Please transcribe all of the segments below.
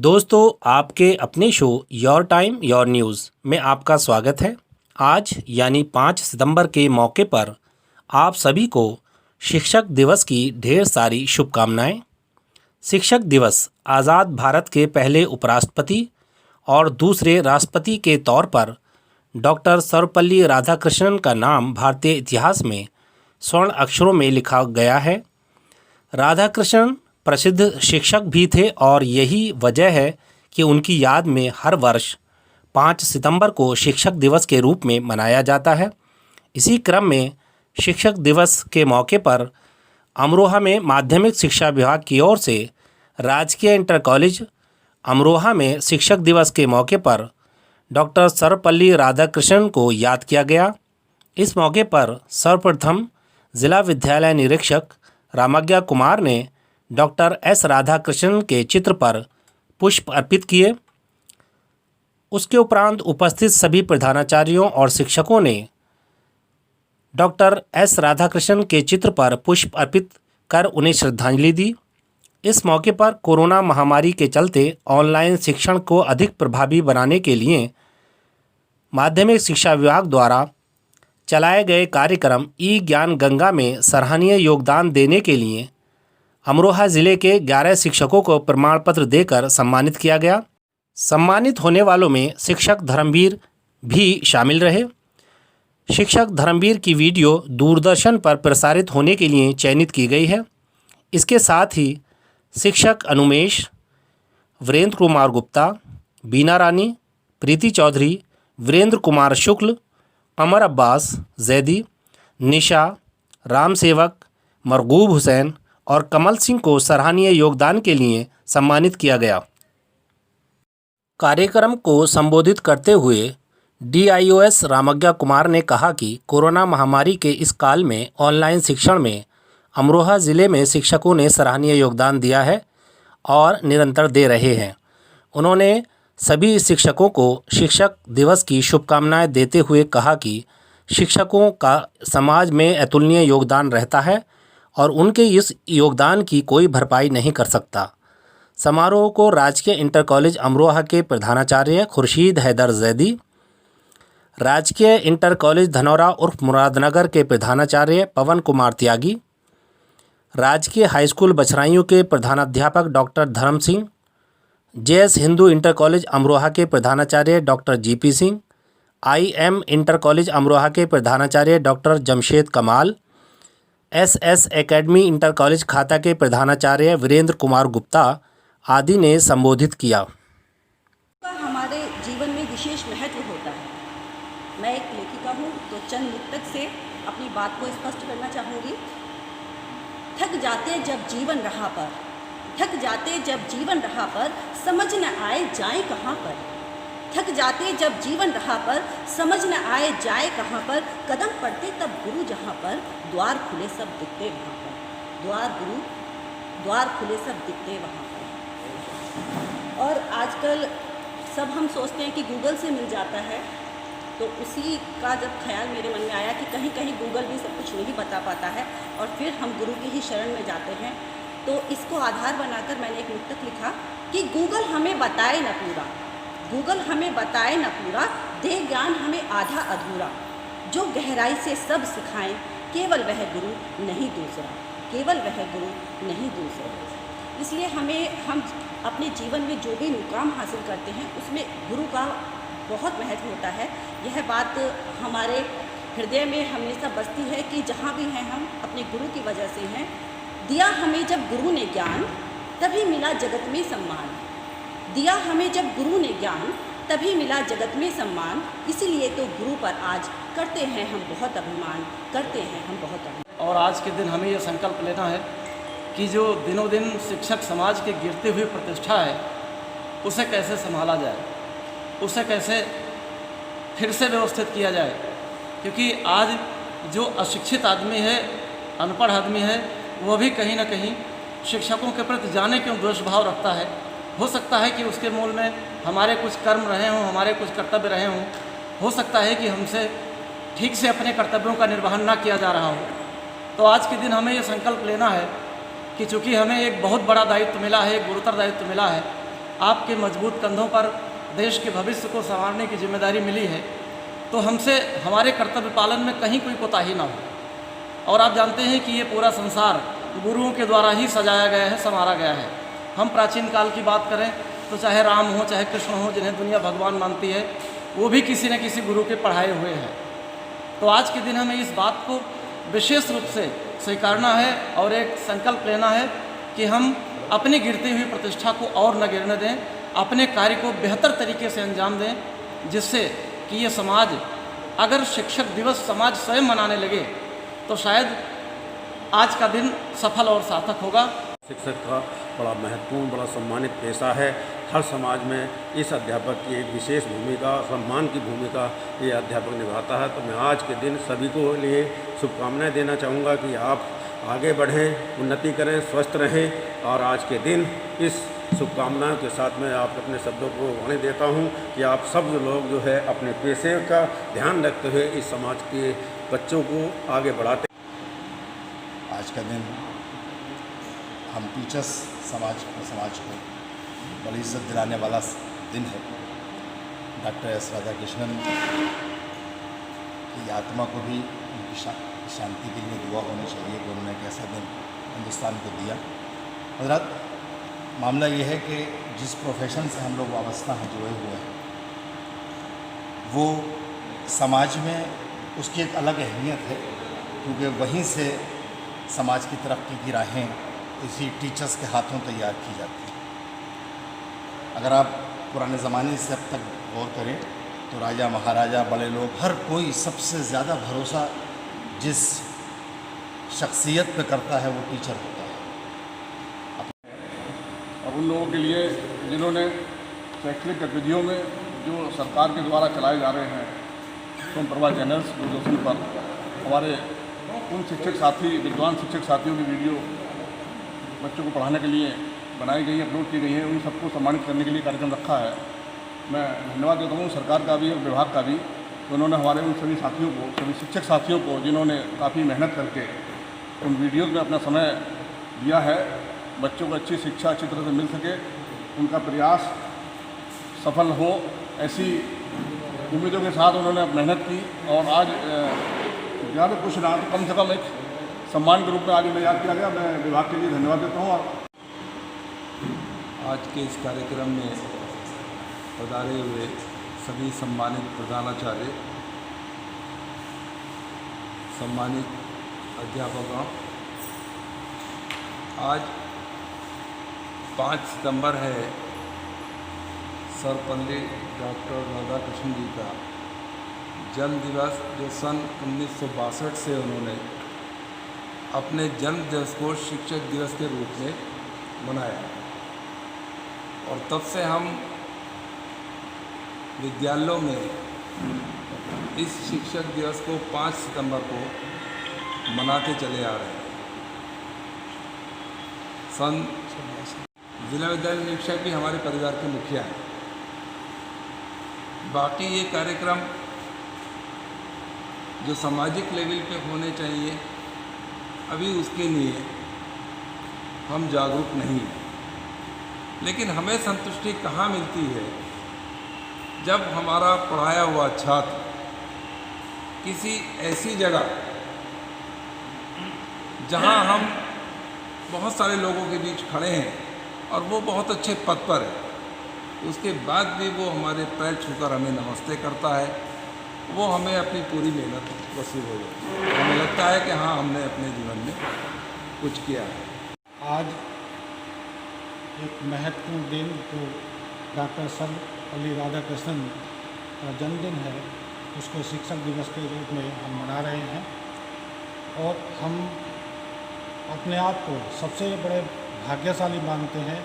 दोस्तों, आपके अपने show your time your news में आपका स्वागत है। आज यानी 5 सितंबर के मौके पर आप सभी को शिक्षक दिवस की ढेर सारी शुभकामनाएं। शिक्षक दिवस आज़ाद भारत के पहले उपराष्ट्रपति और दूसरे राष्ट्रपति के तौर पर डॉक्टर सर्वपल्ली राधाकृष्णन का नाम भारतीय इतिहास में स्वर्ण अक्षरों में लिखा गया है। राधाकृष्णन प्रसिद्ध शिक्षक भी थे और यही वजह है कि उनकी याद में हर वर्ष 5 सितंबर को शिक्षक दिवस के रूप में मनाया जाता है। इसी क्रम में शिक्षक दिवस के मौके पर अमरोहा में माध्यमिक शिक्षा विभाग की ओर से राजकीय इंटर कॉलेज अमरोहा में शिक्षक दिवस के मौके पर डॉक्टर सर्वपल्ली राधाकृष्णन को याद किया गया। इस मौके पर सर्वप्रथम जिला विद्यालय निरीक्षक रामज्ञा कुमार ने डॉक्टर एस राधाकृष्णन के चित्र पर पुष्प अर्पित किए। उसके उपरांत उपस्थित सभी प्रधानाचार्यों और शिक्षकों ने डॉक्टर एस राधाकृष्णन के चित्र पर पुष्प अर्पित कर उन्हें श्रद्धांजलि दी। इस मौके पर कोरोना महामारी के चलते ऑनलाइन शिक्षण को अधिक प्रभावी बनाने के लिए माध्यमिक शिक्षा विभाग द्वारा चलाए गए कार्यक्रम ई ज्ञान गंगा में सराहनीय योगदान देने के लिए अमरोहा ज़िले के 11 शिक्षकों को प्रमाण पत्र देकर सम्मानित किया गया। सम्मानित होने वालों में शिक्षक धर्मवीर भी शामिल रहे। शिक्षक धर्मवीर की वीडियो दूरदर्शन पर प्रसारित होने के लिए चयनित की गई है। इसके साथ ही शिक्षक अनुमेश, वीरेंद्र कुमार गुप्ता, बीना रानी, प्रीति चौधरी, वीरेंद्र कुमार शुक्ल, अमर अब्बास जैदी, निशा, राम सेवक, मरगूब हुसैन और कमल सिंह को सराहनीय योगदान के लिए सम्मानित किया गया। कार्यक्रम को संबोधित करते हुए DIOS रामज्ञा कुमार ने कहा कि कोरोना महामारी के इस काल में ऑनलाइन शिक्षण में अमरोहा ज़िले में शिक्षकों ने सराहनीय योगदान दिया है और निरंतर दे रहे हैं। उन्होंने सभी शिक्षकों को शिक्षक दिवस की शुभकामनाएं देते हुए कहा कि शिक्षकों का समाज में अतुलनीय योगदान रहता है और उनके इस योगदान की कोई भरपाई नहीं कर सकता। समारोह को राजकीय इंटर कॉलेज अमरोहा के प्रधानाचार्य खुर्शीद हैदर जैदी, राजकीय इंटर कॉलेज धनौरा उर्फ मुरादनगर के प्रधानाचार्य पवन कुमार त्यागी, राजकीय हाईस्कूल बछराइयों के प्रधानाध्यापक डॉक्टर धर्म Singh, JS Hindu inter college Amroha के प्रधानाचार्य doctor GP Singh, IM inter college Amroha के प्रधानाचार्य डॉक्टर जमशेद कमाल, SS एकेडमी इंटर कॉलेज खाता के प्रधानाचार्य वीरेंद्र कुमार गुप्ता आदि ने संबोधित किया। हमारे जीवन में विशेष महत्व होता है। मैं एक लेखिका हूँ तो चंद मुक्तक से अपनी बात को स्पष्ट करना चाहूँगी। थक जाते जब जीवन राह पर, थक जाते जब जीवन राह पर, समझ न आए जाए कहाँ पर। थक जाते जब जीवन राह पर, समझ न आए जाए कहाँ पर। कदम पड़ते तब गुरु जहाँ पर, द्वार खुले सब दिखते वहाँ पर। द्वार खुले सब दिखते वहाँ पर। और आजकल सब हम सोचते हैं कि गूगल से मिल जाता है, तो उसी का जब ख्याल मेरे मन में आया कि कहीं कहीं गूगल भी सब कुछ नहीं बता पाता है और फिर हम गुरु की ही शरण में जाते हैं। तो इसको आधार बनाकर मैंने एक मुक्तक लिखा कि गूगल हमें बताए न पूरा, गूगल हमें बताए न पूरा, दे ज्ञान हमें आधा अधूरा। जो गहराई से सब सिखाएं, केवल वह गुरु नहीं दूसरा, केवल वह गुरु नहीं दूसरा। इसलिए हम अपने जीवन में जो भी मुकाम हासिल करते हैं उसमें गुरु का बहुत महत्व होता है। यह बात हमारे हृदय में हमेशा बसती है कि जहाँ भी हैं हम अपने गुरु की वजह से हैं। दिया हमें जब गुरु ने ज्ञान, तभी मिला जगत में सम्मान। दिया हमें जब गुरु ने ज्ञान, तभी मिला जगत में सम्मान। इसीलिए तो गुरु पर आज करते हैं हम बहुत अभिमान, करते हैं हम बहुत अभिमान। और आज के दिन हमें यह संकल्प लेना है कि जो दिनों दिन शिक्षक समाज के गिरते हुए प्रतिष्ठा है, उसे कैसे संभाला जाए, उसे कैसे फिर से व्यवस्थित किया जाए। क्योंकि आज जो अशिक्षित आदमी है, अनपढ़ आदमी है, वह भी कहीं ना कहीं शिक्षकों के प्रति जाने क्यों द्वेष भाव रखता है। हो सकता है कि उसके मूल में हमारे कुछ कर्म रहे हों, हमारे कुछ कर्तव्य रहे हों। हो सकता है कि हमसे ठीक से अपने कर्तव्यों का निर्वहन ना किया जा रहा हो। तो आज के दिन हमें ये संकल्प लेना है कि चूँकि हमें एक बहुत बड़ा दायित्व मिला है, एक गुरुतर दायित्व मिला है, आपके मजबूत कंधों पर देश के भविष्य को संवारने की जिम्मेदारी मिली है, तो हमसे हमारे कर्तव्य पालन में कहीं कोई कोताही ना हो। और आप जानते हैं कि ये पूरा संसार गुरुओं के द्वारा ही सजाया गया है, संवारा गया है। हम प्राचीन काल की बात करें तो चाहे राम हो, चाहे कृष्ण हो, जिन्हें दुनिया भगवान मानती है, वो भी किसी न किसी गुरु के पढ़ाए हुए हैं। तो आज के दिन हमें इस बात को विशेष रूप से स्वीकारना है और एक संकल्प लेना है कि हम अपनी गिरती हुई प्रतिष्ठा को और न गिरने दें, अपने कार्य को बेहतर तरीके से अंजाम दें, जिससे कि ये समाज, अगर शिक्षक दिवस समाज स्वयं मनाने लगे तो शायद आज का दिन सफल और सार्थक होगा। शिक्षक का बड़ा महत्वपूर्ण, बड़ा सम्मानित पेशा है। हर समाज में इस अध्यापक की एक विशेष भूमिका, सम्मान की भूमिका ये अध्यापक निभाता है। तो मैं आज के दिन सभी को लिए शुभकामनाएं देना चाहूँगा कि आप आगे बढ़ें, उन्नति करें, स्वस्थ रहें। और आज के दिन इस शुभकामनाओं के साथ मैं आप अपने शब्दों को वाणी देता हूँ कि आप सब लोग जो है अपने पेशे का ध्यान रखते हुए इस समाज के बच्चों को आगे बढ़ाते। आज का दिन हम टीचर्स समाज को बड़ी इज्जत दिलाने वाला दिन है। डॉक्टर एस राधाकृष्णन की आत्मा को भी उनकी शांति के लिए दुआ होनी चाहिए कि उन्होंने एक ऐसा दिन हिंदुस्तान को दिया। हज़रत, मामला ये है कि जिस प्रोफेशन से हम लोग वाबस्ता हैं, जुड़े हुए हैं, वो समाज में उसकी एक अलग अहमियत है, क्योंकि वहीं से समाज की तरक्की की राहें इसी टीचर्स के हाथों तैयार की जाती हैं। अगर आप पुराने ज़माने से अब तक गौर करें तो राजा महाराजा, बड़े लोग, हर कोई सबसे ज़्यादा भरोसा जिस शख्सियत पे करता है वो टीचर होता है। और उन लोगों के लिए जिन्होंने शैक्षणिक गतिविधियों में जो सरकार के द्वारा चलाए जा रहे हैं स्वयं प्रभा चैनल्स, दूरदर्शन पर हमारे उन शिक्षक साथी, विद्वान शिक्षक साथियों की वीडियो बच्चों को पढ़ाने के लिए बनाई गई, अपलोड की गई है, उन सबको सम्मानित करने के लिए कार्यक्रम रखा है। मैं धन्यवाद देता हूँ सरकार का भी और विभाग का भी, तो उन्होंने हमारे उन सभी साथियों को, सभी शिक्षक साथियों को, जिन्होंने काफ़ी मेहनत करके उन वीडियोज़ में अपना समय दिया है, बच्चों को अच्छी शिक्षा अच्छी तरह से मिल सके, उनका प्रयास सफल हो, ऐसी उम्मीदों के साथ उन्होंने मेहनत की। और आज ज़्यादा कुछ ना तो कम से कम एक सम्मान के रूप में आज उन्हें याद किया गया। मैं विभाग के लिए धन्यवाद देता हूँ। और आज के इस कार्यक्रम में पधारे हुए सभी सम्मानित प्रधानाचार्य, सम्मानित अध्यापकों, आज 5 सितंबर है, सर्वपल्ली डॉक्टर राधाकृष्णन जी का जन्म दिवस, जो सन 1962 से उन्होंने अपने जन्म दिवस को शिक्षक दिवस के रूप में मनाया। और तब से हम विद्यालयों में इस शिक्षक दिवस को 5 सितंबर को मनाते चले आ रहे हैं। जिला विद्यालय निरीक्षक भी हमारे परिवार के मुखिया हैं। बाकी ये कार्यक्रम जो सामाजिक लेवल पे होने चाहिए, अभी उसके लिए हम जागरूक नहीं हैं। लेकिन हमें संतुष्टि कहाँ मिलती है, जब हमारा पढ़ाया हुआ छात्र किसी ऐसी जगह जहाँ हम बहुत सारे लोगों के बीच खड़े हैं और वो बहुत अच्छे पद पर है, उसके बाद भी वो हमारे पैर छूकर हमें नमस्ते करता है, वो हमें अपनी पूरी मेहनत वसूल हो जाती है। हमें लगता है कि हाँ, हमने अपने जीवन में कुछ किया है। आज एक महत्वपूर्ण दिन जो डॉक्टर सर्वपल्ली राधाकृष्णन का जन्मदिन है, उसको शिक्षक दिवस के रूप में हम मना रहे हैं। और हम अपने आप को सबसे बड़े भाग्यशाली मानते हैं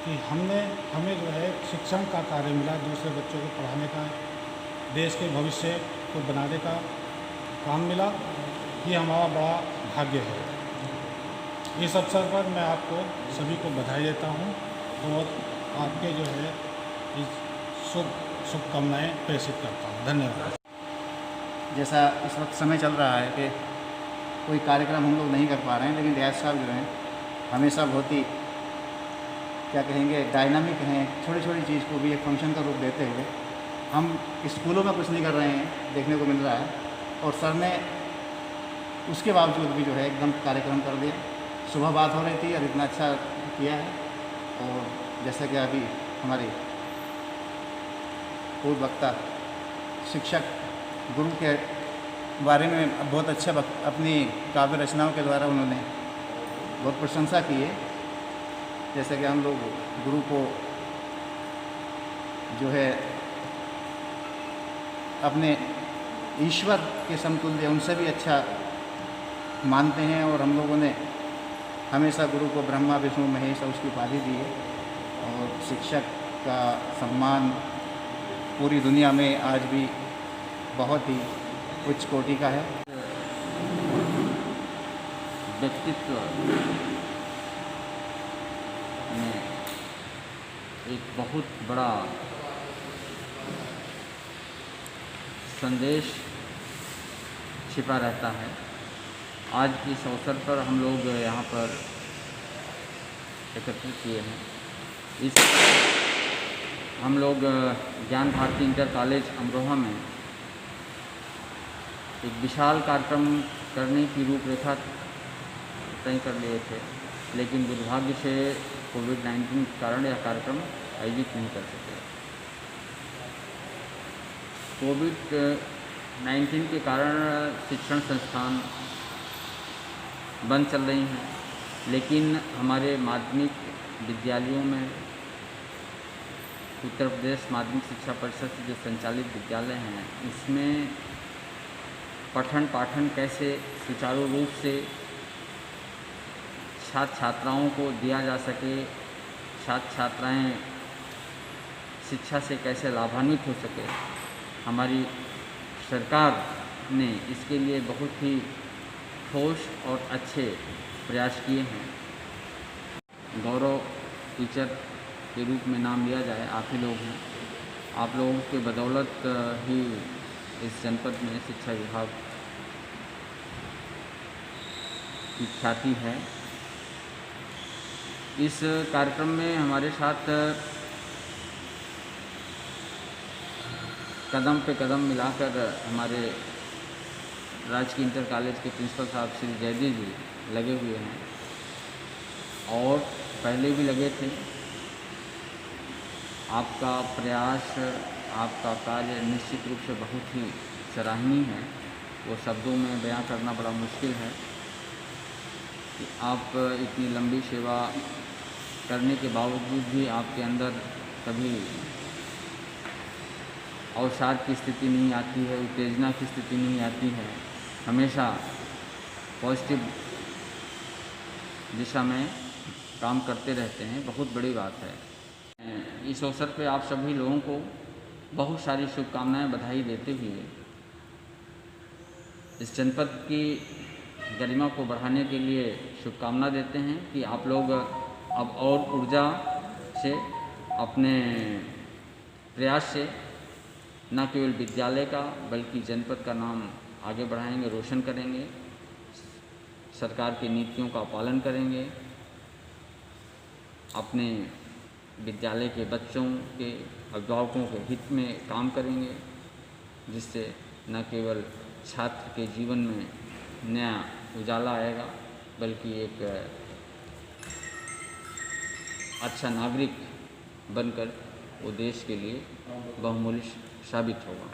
कि हमें जो है शिक्षण का कार्य मिला, दूसरे बच्चों को पढ़ाने का, देश के भविष्य को बनाने का काम मिला। ये हमारा बड़ा भाग्य है। इस अवसर पर मैं आपको सभी को बधाई देता हूँ और आपके जो है इस शुभकामनाएँ प्रेषित करता हूँ। धन्यवाद। जैसा इस वक्त समय चल रहा है कि कोई कार्यक्रम हम लोग नहीं कर पा रहे हैं, लेकिन रियाज साहब जो हैं हमेशा बहुत ही क्या कहेंगे डायनामिक हैं, छोटी छोटी चीज़ को भी एक फंक्शन का रूप देते हुए हम स्कूलों में कुछ नहीं कर रहे हैं देखने को मिल रहा है, और सर ने उसके बावजूद भी जो है एकदम कार्यक्रम कर दिया। सुबह बात हो रही थी और इतना अच्छा किया है। और जैसा कि अभी हमारी पूर्व वक्ता शिक्षक गुरु के बारे में बहुत अच्छा अपनी काव्य रचनाओं के द्वारा उन्होंने बहुत प्रशंसा की है। जैसे कि हम लोग गुरु को जो है अपने ईश्वर के समतुल्य, उनसे भी अच्छा मानते हैं, और हम लोगों ने हमेशा गुरु को ब्रह्मा विष्णु महेश उसकी उपाधि दी है। और शिक्षक का सम्मान पूरी दुनिया में आज भी बहुत ही उच्च कोटि का है। व्यक्तित्व में एक बहुत बड़ा संदेश छिपा रहता है। आज इस अवसर पर हम लोग यहाँ पर एकत्रित किए हैं। इस हम लोग ज्ञान भारती इंटर कॉलेज अमरोहा में एक विशाल कार्यक्रम करने की रूपरेखा तय कर लिए थे, लेकिन दुर्भाग्य से कोविड-19 के कारण यह कार्यक्रम आयोजित नहीं कर सके। कोविड-19 के कारण शिक्षण संस्थान बंद चल रही हैं, लेकिन हमारे माध्यमिक विद्यालयों में उत्तर प्रदेश माध्यमिक शिक्षा परिषद से जो संचालित विद्यालय हैं, उसमें पठन पाठन कैसे सुचारू रूप से छात्र छात्राओं को दिया जा सके, छात्र छात्राएँ शिक्षा से कैसे लाभान्वित हो सके, हमारी सरकार ने इसके लिए बहुत ही ठोस और अच्छे प्रयास किए हैं। गौरव टीचर के रूप में नाम लिया जाए, आप ही लोग हैं। आप लोगों के बदौलत ही इस जनपद में शिक्षा विभाग की ख्याति है। इस कार्यक्रम में हमारे साथ कदम पे कदम मिलाकर हमारे राजकीय इंटर कॉलेज के प्रिंसिपल साहब श्री जयदी जी लगे हुए हैं, और पहले भी लगे थे। आपका प्रयास, आपका कार्य निश्चित रूप से बहुत ही सराहनीय है। वो शब्दों में बयां करना बड़ा मुश्किल है कि आप इतनी लंबी सेवा करने के बावजूद भी आपके अंदर कभी अवसाद की स्थिति नहीं आती है, उत्तेजना की स्थिति नहीं आती है। हमेशा पॉजिटिव दिशा में काम करते रहते हैं, बहुत बड़ी बात है। इस अवसर पे आप सभी लोगों को बहुत सारी शुभकामनाएं, बधाई देते हुए इस जनपद की गरिमा को बढ़ाने के लिए शुभकामना देते हैं कि आप लोग अब और ऊर्जा से, अपने प्रयास से न केवल विद्यालय का बल्कि जनपद का नाम आगे बढ़ाएंगे, रोशन करेंगे, सरकार की नीतियों का पालन करेंगे, अपने विद्यालय के बच्चों के अभिभावकों के हित में काम करेंगे, जिससे न केवल छात्र के जीवन में नया उजाला आएगा बल्कि एक अच्छा नागरिक बनकर वो देश के लिए बहुमूल्य साबित होगा।